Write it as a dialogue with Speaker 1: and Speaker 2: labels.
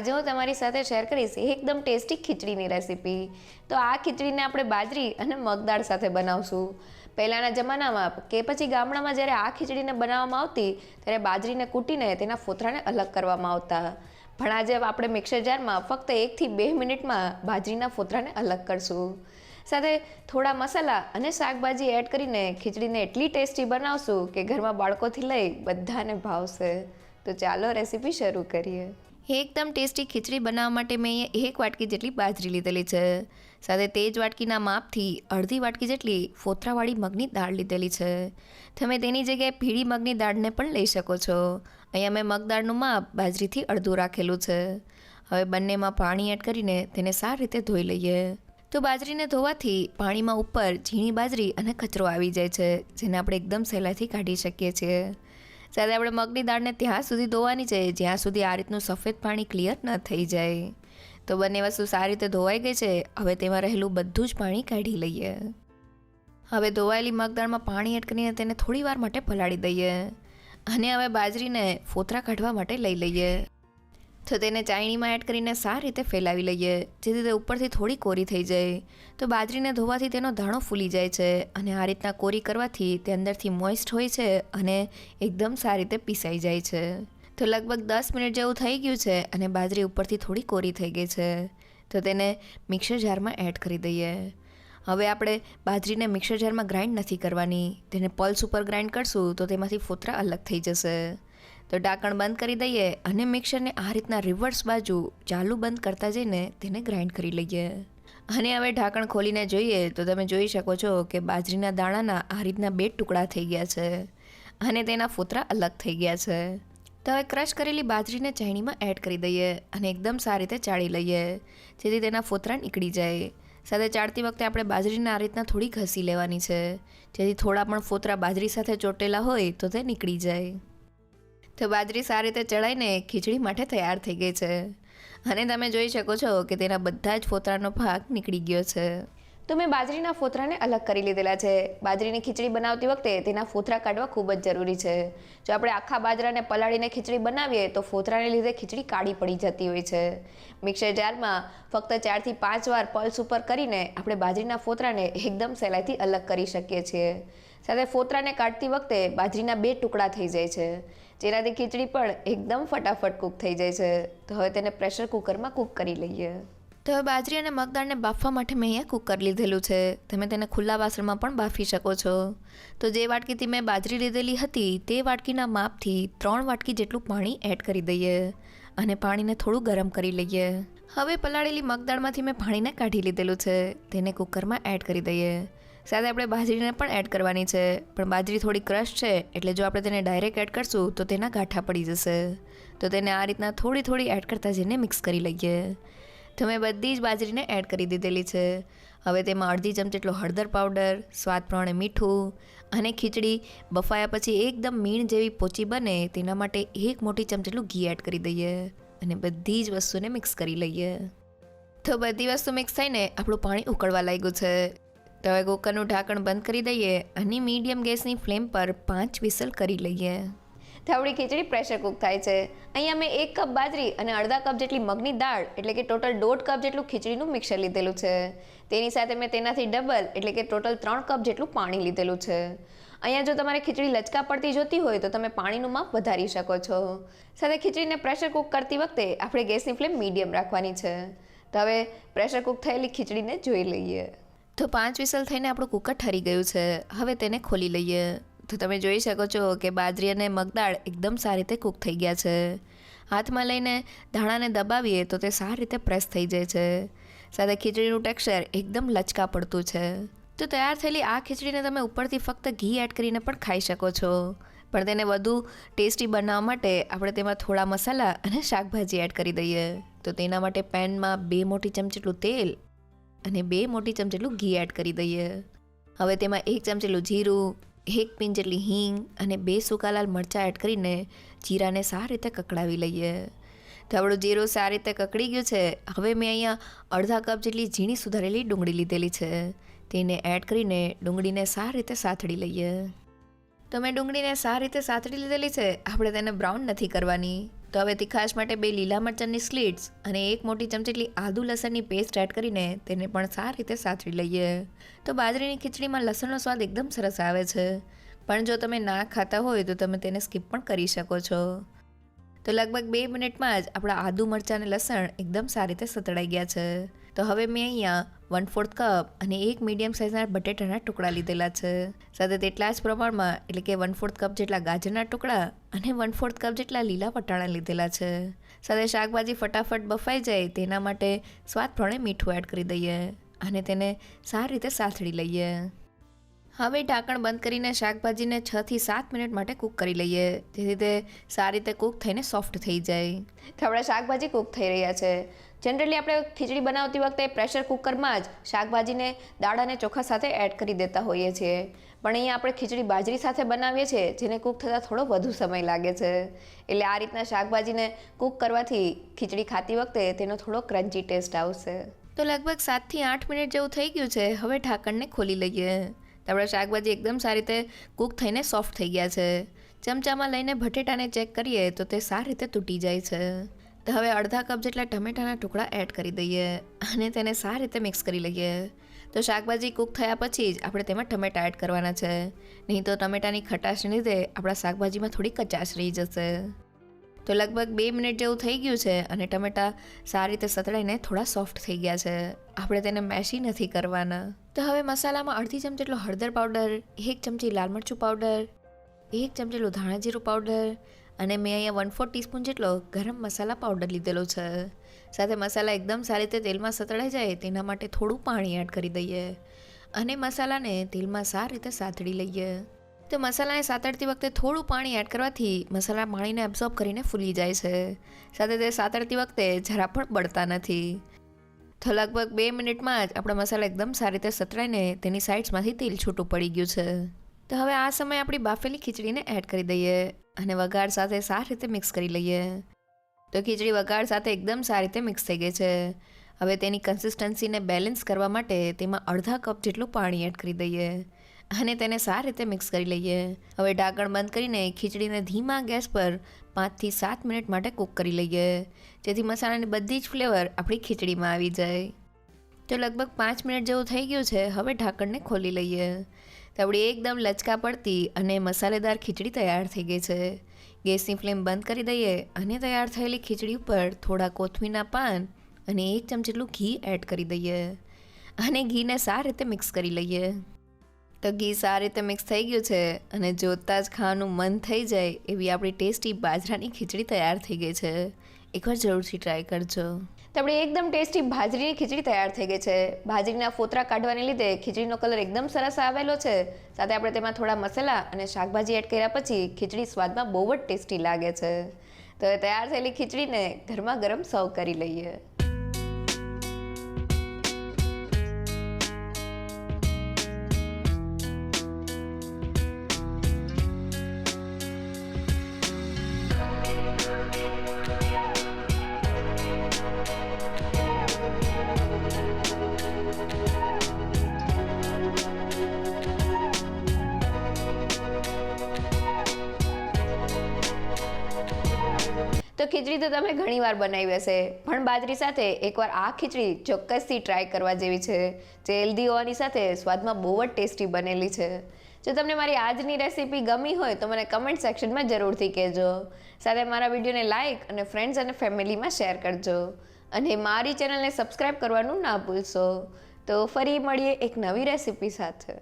Speaker 1: આજે હું તમારી સાથે શેર કરીશ એકદમ ટેસ્ટી ખીચડીની રેસીપી. તો આ ખીચડીને આપણે બાજરી અને મગ દાળ સાથે બનાવશું. પહેલાંના જમાનામાં કે પછી ગામડામાં જ્યારે આ ખીચડીને બનાવવામાં આવતી ત્યારે બાજરીને કૂટીને તેના ફોતરાને અલગ કરવામાં આવતા. પણ આજે આપણે મિક્સર જારમાં ફક્ત 1 થી 2 મિનિટમાં બાજરીના ફોતરાને અલગ કરશું. સાથે થોડા મસાલા અને શાકભાજી એડ કરીને ખીચડીને એટલી ટેસ્ટી બનાવશું કે ઘરમાં બાળકોથી લઈ બધાને ભાવશે. તો ચાલો રેસીપી શરૂ કરીએ. એકદમ ટેસ્ટી ખીચડી બનાવવા માટે મેં અહીંયા 1 વાટકી જેટલી બાજરી લીધેલી છે. સાથે તે જ વાટકીના માપથી અડધી વાટકી જેટલી ફોતરાવાળી મગની દાળ લીધેલી છે. તમે તેની જગ્યાએ પીળી મગની દાળને પણ લઈ શકો છો. અહીંયા મેં મગ દાળનું માપ બાજરીથી અડધું રાખેલું છે. હવે બંનેમાં પાણી એડ કરીને તેને સારી રીતે ધોઈ લઈએ. તો બાજરીને ધોવાથી પાણીમાં ઉપર ઝીણી બાજરી અને કચરો આવી જાય છે, જેને આપણે એકદમ સહેલાઈથી કાઢી શકીએ છીએ. સાથે આપણે મગની દાળને ત્યાં સુધી ધોવાની છે જ્યાં સુધી આ રીતનું સફેદ પાણી ક્લિયર ન થઈ જાય. તો બંને વસ્તુ સારી રીતે ધોવાઈ ગઈ છે. હવે તેમાં રહેલું બધું જ પાણી કાઢી લઈએ. હવે ધોવાયેલી મગ દાળમાં પાણી એડ કરીને તેને થોડી વાર માટે પલાળી દઈએ. અને હવે બાજરીને ફોતરા કાઢવા માટે લઈ લઈએ. તો તેને ચાયણીમાં એડ કરીને સારી રીતે ફેલાવી લઈએ, જેથી તે ઉપરથી થોડી કોરી થઈ જાય. તો બાજરીને ધોવાથી તેનો દાણો ફૂલી જાય છે અને આ રીતના કોરી કરવાથી તે અંદરથી મોઇસ્ટ હોય છે અને એકદમ સારી રીતે પીસાઈ જાય છે. તો લગભગ 10 મિનિટ જેવું થઈ ગયું છે અને બાજરી ઉપરથી થોડી કોરી થઈ ગઈ છે. તો તેને મિક્સર જારમાં એડ કરી દઈએ. હવે આપણે બાજરીને મિક્સર જારમાં ગ્રાઇન્ડ નથી કરવાની, તેને પલ્સ ઉપર ગ્રાઇન્ડ કરશું તો તેમાંથી ફોતરા અલગ થઈ જશે. તો ઢાંકણ બંધ કરી દઈએ અને મિક્સરને આ રીતના રિવર્સ બાજુ ચાલુ બંધ કરતા જઈને તેને ગ્રાઇન્ડ કરી લઈએ. અને હવે ઢાંકણ ખોલીને જોઈએ તો તમે જોઈ શકો છો કે બાજરીના દાણાના આ રીતના 2 ટુકડા થઈ ગયા છે અને તેના ફોતરા અલગ થઈ ગયા છે. તો હવે ક્રશ કરેલી બાજરીને ચાયણીમાં એડ કરી દઈએ અને એકદમ સારી રીતે ચાળી લઈએ, જેથી તેના ફોતરા નીકળી જાય. સાથે ચાળતી વખતે આપણે બાજરીને આ રીતના થોડી ઘસી લેવાની છે, જેથી થોડા પણ ફોતરા બાજરી સાથે ચોટેલા હોય તો તે નીકળી જાય. તો બાજરી સારી રીતે ચડાઈને ખીચડી માટે તૈયાર થઈ ગઈ છે અને તમે જોઈ શકો છો કે તેના બધા જ ફોતરાનો ભાગ નીકળી ગયો છે. તો મેં બાજરીના ફોતરાને અલગ કરી લીધેલા છે. બાજરીની ખીચડી બનાવતી વખતે તેના ફોતરા કાઢવા ખૂબ જ જરૂરી છે. જો આપણે આખા બાજરાને પલાળીને ખીચડી બનાવીએ તો ફોતરાને લીધે ખીચડી કાળી પડી જતી હોય છે. મિક્સર જારમાં ફક્ત 4 થી 5 વાર પલ્સ ઉપર કરીને આપણે બાજરીના ફોતરાને એકદમ સહેલાઈથી અલગ કરી શકીએ છીએ. સાથે ફોતરાને કાઢતી વખતે બાજરીના 2 ટુકડા થઈ જાય છે, જેનાથી ખીચડી પણ એકદમ ફટાફટ કૂક થઈ જાય છે. તો હવે તેને પ્રેશર કુકરમાં કૂક કરી લઈએ. તો હવે બાજરી અને મગદાળને બાફવા માટે મેં અહીંયા કુકર લીધેલું છે. તમે તેને ખુલ્લા વાસણમાં પણ બાફી શકો છો. તો જે વાટકીથી મેં બાજરી લીધેલી હતી તે વાટકીના માપથી 3 વાટકી જેટલું પાણી એડ કરી દઈએ અને પાણીને થોડું ગરમ કરી લઈએ. હવે પલાળેલી મગદાળમાંથી મેં પાણીને કાઢી લીધેલું છે, તેને કુકરમાં એડ કરી દઈએ. સાથે આપણે બાજરીને પણ એડ કરવાની છે, પણ બાજરી થોડી ક્રશ છે એટલે જો આપણે તેને ડાયરેક્ટ એડ કરશું તો તેના ગાંઠા પડી જશે. તો તેને આ રીતના થોડી એડ કરતા જઈને મિક્સ કરી લઈએ. તો મેં બધી જ બાજરીને એડ કરી દીધેલી છે. હવે તેમાં અડધી ચમચી જેટલો હળદર પાવડર, સ્વાદ પ્રમાણે મીઠું અને ખીચડી બફાયા પછી એકદમ મીણ જેવી પોચી બને તેના માટે 1 મોટી ચમચી જેટલું ઘી એડ કરી દઈએ અને બધી જ વસ્તુને મિક્સ કરી લઈએ. તો બધી વસ્તુ મિક્સ થઈને આપણું પાણી ઉકળવા લાગ્યું છે. તો હવે કુકરનું ઢાંકણ બંધ કરી દઈએ અને મીડિયમ ગેસની ફ્લેમ પર 5 વિસલ કરી લઈએ. તો આપણી ખીચડી પ્રેશર કૂક થાય છે. અહીંયા મેં 1 કપ બાજરી અને અડધા કપ જેટલી મગની દાળ એટલે કે ટોટલ 1.5 કપ જેટલું ખીચડીનું મિક્સર લીધેલું છે. તેની સાથે મેં તેનાથી ડબલ એટલે કે ટોટલ 3 કપ જેટલું પાણી લીધેલું છે. અહીંયા જો તમારે ખીચડી લચકા પડતી જોતી હોય તો તમે પાણીનું માપ વધારી શકો છો. સાથે ખીચડીને પ્રેશર કૂક કરતી વખતે આપણે ગેસની ફ્લેમ મીડિયમ રાખવાની છે. તો હવે પ્રેશર કૂક થયેલી ખીચડીને જોઈ લઈએ. તો 5 વિસલ થઈને આપણું કુકર ઠરી ગયું છે. હવે તેને ખોલી લઈએ. તો તમે જોઈ શકો છો કે બાજરી અને મગદાળ એકદમ સારી રીતે કૂક થઈ ગયા છે. હાથમાં લઈને ધાણાને દબાવીએ તો તે સારી રીતે પ્રેસ થઈ જાય છે. સાથે ખીચડીનું ટેક્સચર એકદમ લચકા પડતું છે. તો તૈયાર થયેલી આ ખીચડીને તમે ઉપરથી ફક્ત ઘી એડ કરીને પણ ખાઈ શકો છો. પણ તેને વધુ ટેસ્ટી બનાવવા માટે આપણે તેમાં થોડા મસાલા અને શાકભાજી એડ કરી દઈએ. તો તેના માટે પેનમાં 2 મોટી ચમચી જેટલું તેલ અને 2 મોટી ચમચી જેટલું ઘી એડ કરી દઈએ. હવે તેમાં 1 ચમચી જેટલું જીરું, 1 પિંચ જેટલી હિંગ અને 2 સૂકા લાલ મરચાં એડ કરીને જીરાને સારી રીતે કકડાવી લઈએ. તો આપણું જીરું સારી રીતે કકડી ગયું છે. હવે મેં અહીંયા અડધા કપ જેટલી ઝીણી સુધારેલી ડુંગળી લીધેલી છે, તેને એડ કરીને ડુંગળીને સારી રીતે સાતળી લઈએ. તો મેં ડુંગળીને સારી રીતે સાતળી લીધેલી છે. આપણે તેને બ્રાઉન નથી કરવાની, તો હવે તીખાશ માટે 2 લીલા મરચાંની સ્લીટ્સ અને 1 મોટી ચમચી જેટલી આદુ લસણની પેસ્ટ એડ કરીને તેને પણ સારી રીતે સાતળી લઈએ. તો બાજરીની ખીચડીમાં લસણનો સ્વાદ એકદમ સરસ આવે છે, પણ જો તમે ના ખાતા હોય તો તમે તેને સ્કીપ પણ કરી શકો છો. તો લગભગ 2 મિનિટમાં જ આપણા આદુ મરચાં અને લસણ એકદમ સારી રીતે સતળાઈ ગયા છે. તો હવે મેં અહીંયા 1/4 કપ અને 1 મીડિયમ સાઇઝના બટેટાના ટુકડા લીધેલા છે. સાથે તેટલા જ પ્રમાણમાં એટલે કે 1/4 કપ જેટલા ગાજરના ટુકડા અને 1/4 કપ જેટલા લીલા વટાણા લીધેલા છે. સાથે શાકભાજી ફટાફટ બફાઈ જાય તેના માટે સ્વાદ પ્રમાણે મીઠું એડ કરી દઈએ અને તેને સારી રીતે સાતળી લઈએ. હવે ઢાંકણ બંધ કરીને શાકભાજીને 6 થી 7 મિનિટ માટે કૂક કરી લઈએ, જેથી તે સારી રીતે કૂક થઈને સોફ્ટ થઈ જાય. તો આપણા શાકભાજી કૂક થઈ રહ્યા છે. જનરલી આપણે ખીચડી બનાવતી વખતે પ્રેશર કુકરમાં જ શાકભાજીને દાળ અને ચોખા સાથે એડ કરી દેતા હોઈએ છીએ, પણ અહીંયા આપણે ખીચડી બાજરી સાથે બનાવીએ છીએ, જેને કૂક થતાં થોડો વધુ સમય લાગે છે. એટલે આ રીતના શાકભાજીને કૂક કરવાથી ખીચડી ખાતી વખતે તેનો થોડો ક્રન્ચી ટેસ્ટ આવશે. તો લગભગ 7 થી 8 મિનિટ જેવું થઈ ગયું છે. હવે ઢાંકણને ખોલી લઈએ. તો આપણા શાકભાજી એકદમ સારી રીતે કૂક થઈને સોફ્ટ થઈ ગયા છે. ચમચામાં લઈને બટેટાને ચેક કરીએ તો તે સારી રીતે તૂટી જાય છે. તો હવે અડધા કપ જેટલા ટમેટાના ટુકડા એડ કરી દઈએ અને તેને સારી રીતે મિક્સ કરી લઈએ. તો શાકભાજી કૂક થયા પછી જ આપણે તેમાં ટમેટા એડ કરવાના છે, નહીં તો ટમેટાની ખટાશને લીધે આપણા શાકભાજીમાં થોડી કચાશ રહી જશે. તો લગભગ 2 મિનિટ જેવું થઈ ગયું છે અને ટમેટા સારી રીતે સતળાઈને થોડા સોફ્ટ થઈ ગયા છે. આપણે તેને મેશી નથી કરવાના. તો હવે મસાલામાં અડધી ચમચી જેટલો હળદર પાવડર, 1 ચમચી લાલ મરચું પાવડર, 1 ચમચી જેટલું ધાણા જીરું પાવડર અને મેં અહીંયા 1/4 ટીસ્પૂન જેટલો ગરમ મસાલા પાવડર લીધેલો છે. સાથે મસાલા એકદમ સારી રીતે તેલમાં સતળાઈ જાય તેના માટે થોડું પાણી એડ કરી દઈએ અને મસાલાને તેલમાં સારી રીતે સાતળી લઈએ. તો મસાલાને સાતળતી વખતે થોડું પાણી એડ કરવાથી મસાલા પાણીને એબ્ઝોર્બ કરીને ફૂલી જાય છે. સાથે તે સાતળતી વખતે જરા પણ બળતા નથી. તો લગભગ 2 મિનિટમાં જ આપણા મસાલા એકદમ સારી રીતે સતળાઈને તેની સાઇડ્સમાંથી તેલ છૂટું પડી ગયું છે. તો હવે આ સમયે આપણી બાફેલી ખીચડીને એડ કરી દઈએ અને વઘાર સાથે સારી રીતે મિક્સ કરી લઈએ. તો ખીચડી વઘાર સાથે એકદમ સારી રીતે મિક્સ થઈ ગઈ છે. હવે તેની કન્સિસ્ટન્સીને બેલેન્સ કરવા માટે તેમાં અડધા કપ જેટલું પાણી એડ કરી દઈએ અને તેને સારી રીતે મિક્સ કરી લઈએ. હવે ઢાંકણ બંધ કરીને ખીચડીને ધીમા ગેસ પર 5 થી 7 મિનિટ માટે કૂક કરી લઈએ, જેથી મસાલાની બધી જ ફ્લેવર આપણી ખીચડીમાં આવી જાય. તો લગભગ 5 મિનિટ જેવું થઈ ગયું છે. હવે ઢાંકણને ખોલી લઈએ. તો આપણી એકદમ લચકા પડતી અને મસાલેદાર ખીચડી તૈયાર થઈ ગઈ છે. ગેસની ફ્લેમ બંધ કરી દઈએ અને તૈયાર થયેલી ખીચડી ઉપર થોડા કોથમીરના પાન અને 1 ચમચી જેટલું ઘી એડ કરી દઈએ અને ઘીને સારી રીતે મિક્સ કરી લઈએ. તો ઘી સારી રીતે મિક્સ થઈ ગયું છે અને જોતાં જ ખાવાનું મન થઈ જાય એવી આપણી ટેસ્ટી બાજરાની ખીચડી તૈયાર થઈ ગઈ છે. એકવાર જરૂરથી ટ્રાય કરજો. તો આપણી એકદમ ટેસ્ટી બાજરીની ખીચડી તૈયાર થઈ ગઈ છે. બાજરીના ફોતરા કાઢવાને લીધે ખીચડીનો કલર એકદમ સરસ આવેલો છે. સાથે આપણે તેમાં થોડા મસાલા અને શાકભાજી એડ કર્યા પછી ખીચડી સ્વાદમાં બહુ જ ટેસ્ટી લાગે છે. તો તૈયાર થયેલી ખીચડીને ગરમા ગરમ સર્વ કરી લઈએ. તો ખીચડી તો તમે ઘણીવાર બનાવી હશે, પણ બાજરી સાથે એકવાર આ ખીચડી ચોક્કસથી ટ્રાય કરવા જેવી છે, જે હેલ્ધી હોવાની સાથે સ્વાદમાં બહુ જ ટેસ્ટી બનેલી છે. જો તમને મારી આજની રેસીપી ગમી હોય તો મને કમેન્ટ સેક્શનમાં જરૂરથી કહેજો. સાથે મારા વિડીયોને લાઇક અને ફ્રેન્ડ્સ અને ફેમિલીમાં શેર કરજો અને મારી ચેનલને સબસ્ક્રાઈબ કરવાનું ના ભૂલશો. તો ફરી મળીએ એક નવી રેસીપી સાથે.